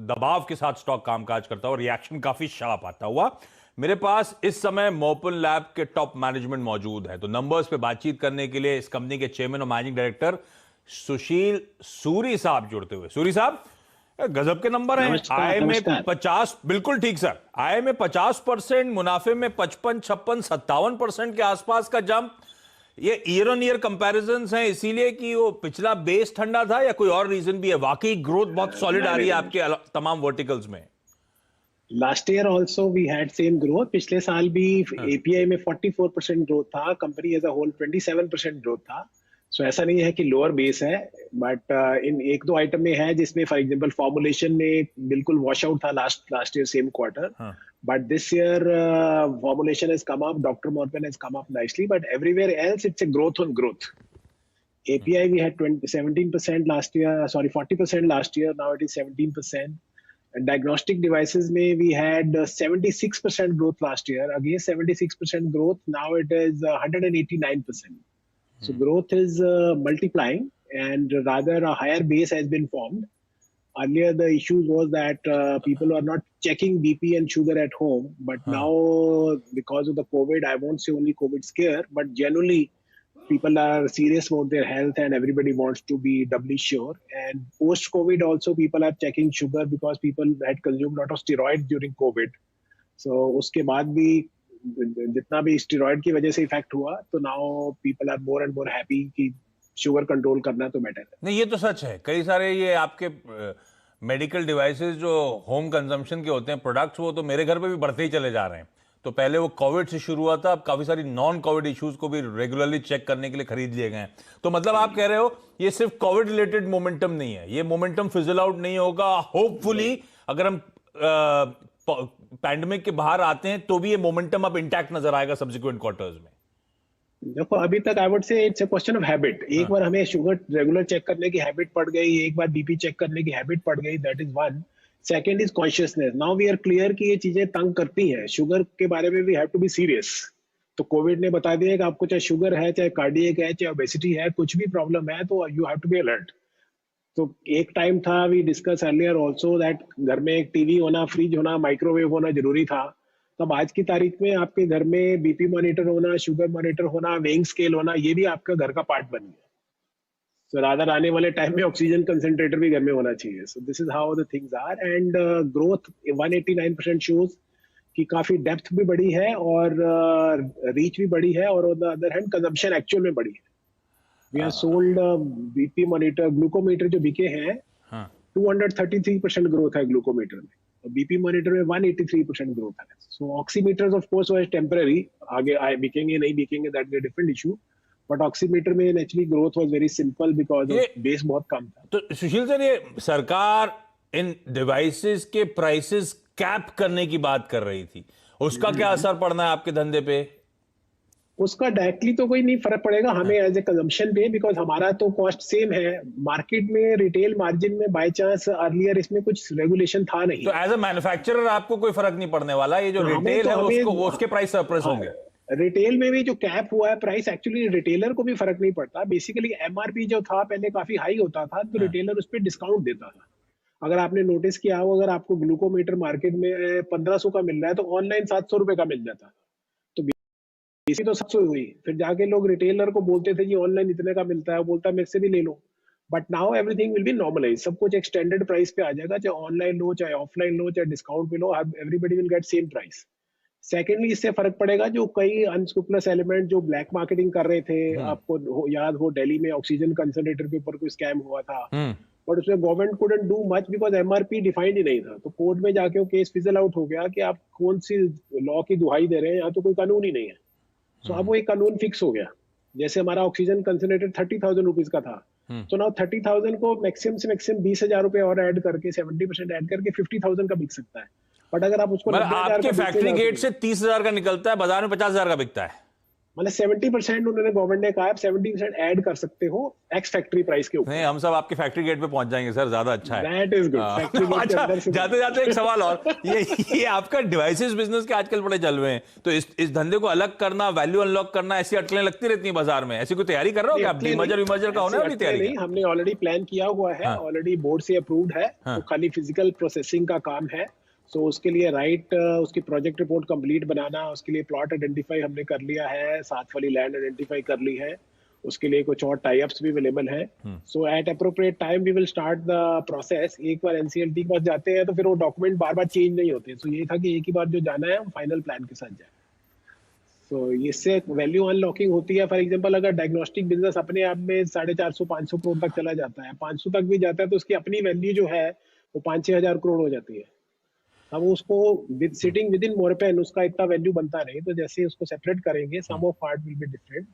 दबाव के साथ स्टॉक कामकाज करता है और रिएक्शन काफी शार्प आता हुआ। मेरे पास इस समय मोपन लैब के टॉप मैनेजमेंट मौजूद है, तो नंबर्स पे बातचीत करने के लिए इस कंपनी के चेयरमैन और मैनेजिंग डायरेक्टर सुशील सूरी साहब जुड़ते हुए। सूरी साहब, गजब के नंबर हैं। आय में 50, बिल्कुल ठीक सर, आय में 50%, मुनाफे में 55, 56, 57% के आसपास का जंप। ये ईयर ऑन ईयर कंपैरिजंस हैं इसीलिए कि वो पिछला बेस ठंडा था या कोई और रीजन भी है? वाकई ग्रोथ बहुत सॉलिड आ रही है आपके तमाम वर्टिकल्स में। Last year also we had same growth. पिछले साल भी एपीआई में 44% ग्रोथ था, company as a whole 27% growth था। सो ऐसा नहीं है कि लोअर बेस है, बट इन एक दो आइटम में है जिसमें फॉर एग्जांपल फॉर्मुलेशन में बिल्कुल वॉश आउट था last year same quarter, but this year formulation has come up, doctor Morepen has come up nicely, but everywhere else it's a growth on growth. API we had 17% last year, sorry 40% last year, now it is 17%. And diagnostic devices may we had 76% growth last year, again 76% growth, now it is 189%. So growth is multiplying, and rather a higher base has been formed. Earlier the issue was that people are not checking BP and sugar at home, but now because of the COVID, I won't say only COVID scare, but generally people are serious about their health and everybody wants to be doubly sure. And post COVID also people are checking sugar because people had consumed a lot of steroids during COVID. So उसके बाद भी जितना भी steroid की वजह से effect हुआ, तो now people are more and more happy कि शुगर कंट्रोल करना तो बेटर है। नहीं, ये तो सच है। कई सारे ये आपके मेडिकल डिवाइसेस जो होम कंजम्पशन के होते हैं प्रोडक्ट्स, वो तो मेरे घर पे भी बढ़ते ही चले जा रहे हैं। तो पहले वो कोविड से शुरू हुआ था, अब काफी सारी नॉन कोविड इश्यूज को भी रेगुलरली चेक करने के लिए खरीद लिए गए हैं। तो मतलब आप कह रहे हो ये सिर्फ कोविड रिलेटेड मोमेंटम नहीं है, ये मोमेंटम फिजल आउट नहीं होगा। होपफुली अगर हम पैंडेमिक के बाहर आते हैं तो भी ये मोमेंटम अब इंटैक्ट नजर आएगा सब्सिक्वेंट क्वार्टर्स में। देखो अभी तक I would say it's a question of habit. एक बार हमें शुगर रेगुलर चेक करने की हैबिट पड़ गई, एक बार बीपी चेक करने की हैबिट पड़ गई, that is one. Second is consciousness. Now we are clear कि ये चीजें तंग करती हैं। शुगर के बारे में we have to be serious. तो कोविड ने बता दिया कि आपको चाहे शुगर है, चाहे कार्डियक है, चाहे ओबेसिटी है, कुछ भी प्रॉब्लम है तो you have to be alert. तो एक टाइम था, we discuss earlier also that घर में एक टीवी होना, फ्रिज होना, माइक्रोवेव होना जरूरी था। तब आज की तारीख में आपके घर में बीपी मॉनिटर होना, शुगर मॉनिटर होना, वेइंग स्केल होना, ये भी आपका घर का पार्ट बन गया। So rather आने वाले टाइम में ऑक्सीजन कंसंट्रेटर भी घर में होना चाहिए। So this is how the things are, and growth 189% shows कि काफी डेप्थ भी बड़ी है और रीच भी बड़ी है, और on the other hand consumption actual में बड़ी है। We have sold BP monitor, glucometer जो बिके हैं, 233% ग्रोथ है ग्लूकोमीटर में, और बीपी मॉनिटर में 183% ग्रोथ है। So oximeters of course was temporary, आगे आए बिकेंगे नहीं बिकेंगे that is a different issue, but oximeter में naturally growth was very simple because base बहुत कम था। तो सुशील सर, ये सरकार इन डिवाइसेस के प्राइसेस कैप करने की बात कर रही थी, उसका क्या असर पड़ना है आपके धंधे पे? उसका डायरेक्टली तो कोई नहीं फर्क पड़ेगा हमें एज ए कंजम्पशन पे, बिकॉज हमारा तो कॉस्ट सेम है। मार्केट में रिटेल मार्जिन में बाय चांस अर्लियर इसमें कुछ रेगुलेशन था नहीं, तो एज ए मैन्युफैक्चरर आपको कोई फर्क नहीं पड़ने वाला। ये जो रिटेल है उसको, उसके प्राइस सरप्राइज होंगे। रिटेल में भी जो कैप हुआ है प्राइस, एक्चुअली रिटेलर को भी फर्क नहीं पड़ता। बेसिकली एमआरपी जो था पहले काफी हाई होता था, तो रिटेलर उस पर डिस्काउंट देता था। अगर आपने नोटिस किया हो, अगर आपको ग्लूकोमीटर मार्केट में 1500 का मिल रहा है तो ऑनलाइन 700 रुपए का मिल जाता। तो बेसिक तो 700 हुई, फिर जाके लोग रिटेलर को बोलते थे जी ऑनलाइन इतने का मिलता है, वो बोलता है मेरे से भी ले लो। But now everything will be normalize, सब कुछ एक स्टैंडर्ड प्राइस पे आ जाएगा, चाहे ऑनलाइन लो, चाहे ऑफलाइन लो, चाहे डिस्काउंट पे लो, everybody will get same price. Secondly इससे फर्क पड़ेगा जो कई अनस्क्रूपुलस एलिमेंट जो ब्लैक मार्केटिंग कर रहे थे, आपको याद हो दिल्ली में ऑक्सीजन कंसंट्रेटर के ऊपर कोई स्कैम हुआ था, बट उसमें government couldn't do much because MRP defined ही नहीं था। तो कोर्ट में जाके वो केस फिजल आउट हो गया कि आप कौन सी लॉ की दुहाई दे रहे हैं, यहाँ तो कोई कानून ही नहीं है। सो अब वो एक कानून फिक्स हो गया। जैसे हमारा ऑक्सीजन कंसंट्रेटर 30,000 रुपीज का था, तो नाउ 30,000 को मैक्सिमम से मैक्सिमम 20,000 रुपए और ऐड करके 70% ऐड करके 50,000 का बिक सकता है। बट अगर आप उसको आपके फैक्ट्री गेट से 30,000 का निकलता है, बाजार में 50,000 का बिकता है। मतलब 70% उन्होंने गवर्नमेंट ने कहा है 70% ऐड कर सकते हो एक्स फैक्ट्री प्राइस के ऊपर। नहीं, हम सब आपके फैक्ट्री गेट पे पहुंच जाएंगे सर, ज्यादा अच्छा है। That is good. Factory gate के अच्छा, अंदर से जाते जाते एक सवाल और, ये आपका डिवाइसेस बिजनेस के आजकल बड़े चल रहे हैं, तो इस धंधे को अलग करना, वैल्यू अनलॉक करना, ऐसी अटकलें लगती रहती हैं बाजार में, ऐसी कोई तैयारी कर रहे हो क्या आप? डीमर्जर का होना है, अपनी तैयारी नहीं, हमने ऑलरेडी प्लान किया हुआ है, ऑलरेडी बोर्ड से अप्रूव्ड है, तो खाली फिजिकल प्रोसेसिंग का काम है। सो उसके लिए उसकी प्रोजेक्ट रिपोर्ट कंप्लीट बनाना, उसके लिए प्लॉट आइडेंटिफाई हमने कर लिया है, साथ वाली लैंड आइडेंटिफाई कर ली है, उसके लिए कुछ और टाई अप्स भी अवेलेबल है। So at appropriate time we will start the process. एक बार एनसीएलटी के पास जाते हैं तो फिर वो डॉक्यूमेंट बार बार चेंज नहीं होते। सो ये था कि एक ही बार जो जाना है वो फाइनल प्लान के साथ जाए। सो इससे वैल्यू अनलॉकिंग होती है। फॉर एग्जांपल अगर डायग्नोस्टिक बिजनेस अपने आप में 450-500 करोड़ तक चला जाता है, 500 तक भी जाता है, तो उसकी अपनी वैल्यू जो है वो 5-6 हजार करोड़ हो जाती है। हम उसको सिटिंग विद इन मोरपेन उसका इतना वैल्यू बनता नहीं, तो जैसे उसको सेपरेट करेंगे some of part will be different.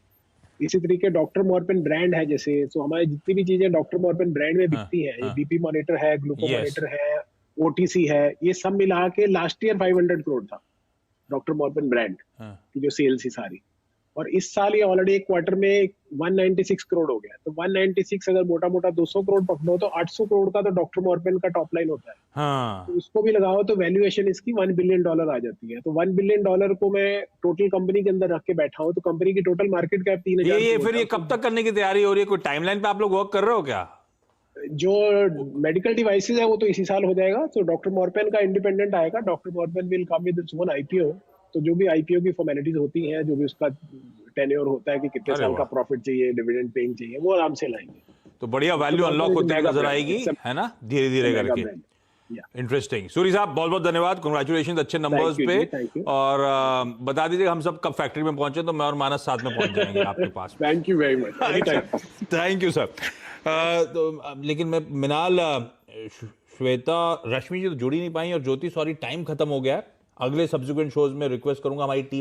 इसी तरीके डॉक्टर मोरपेन ब्रांड है जैसे, सो हमारी जितनी भी चीजें डॉक्टर मोरपेन ब्रांड में बिकती है, बीपी मॉनिटर है, ग्लूको मॉनिटर है, ओटीसी है, ये सब मिला के लास्ट ईयर 500 करोड़ था डॉक्टर मोरपेन ब्रांड की जो सेल्स ही सारी। और इस साल ये ऑलरेडी एक क्वार्टर में 196 करोड़ हो गया। तो 196 अगर मोटा मोटा 200 करोड़ पकड़ो तो 800 करोड़ का तो डॉक्टर मोरपेन का टॉप लाइन होता है। हाँ। तो उसको भी लगाओ तो वैल्यूएशन इसकी $1 बिलियन आ जाती है। तो $1 बिलियन को मैं टोटल कंपनी के अंदर रख के बैठा हूँ, तो कंपनी की टोटल मार्केट कैप 3000 ये फिर ये कब तक करने की तैयारी हो रही है? कोई टाइमलाइन पे आप लोग वर्क कर रहे हो क्या? जो मेडिकल डिवाइसेज है वो तो इसी साल हो जाएगा। तो डॉक्टर मोरपेन का इंडिपेंडेंट आएगा, doctor Morepen will come with its own IPO. तो जो भी आईपीओ की फॉर्मेलिटीज होती हैं, जो भी उसका टेन्योर होता है कि कितने साल का प्रॉफिट चाहिए, डिविडेंड पेइंग चाहिए, वो आराम से लाएंगे। तो बढ़िया वैल्यू अनलॉक होती हुई नजर आएगी, है ना, धीरे धीरे करके। इंटरेस्टिंग। सूरी साहब बहुत बहुत धन्यवाद, कांग्रेचुलेशंस अच्छे नंबर्स पे। और बता दीजिए हम सब कब फैक्ट्री में पहुंचे तो मैं और मानस साथ में पहुंच जाएंगे आपके पास। Thank you very much. Thank you sir. लेकिन मैं मिनाल, श्वेता, रश्मि जी तो जुड़ ही नहीं पाई, और ज्योति सॉरी टाइम खत्म हो गया है। अगले सब्सिक्वेंट शोज में रिक्वेस्ट करूंगा हमारी टीम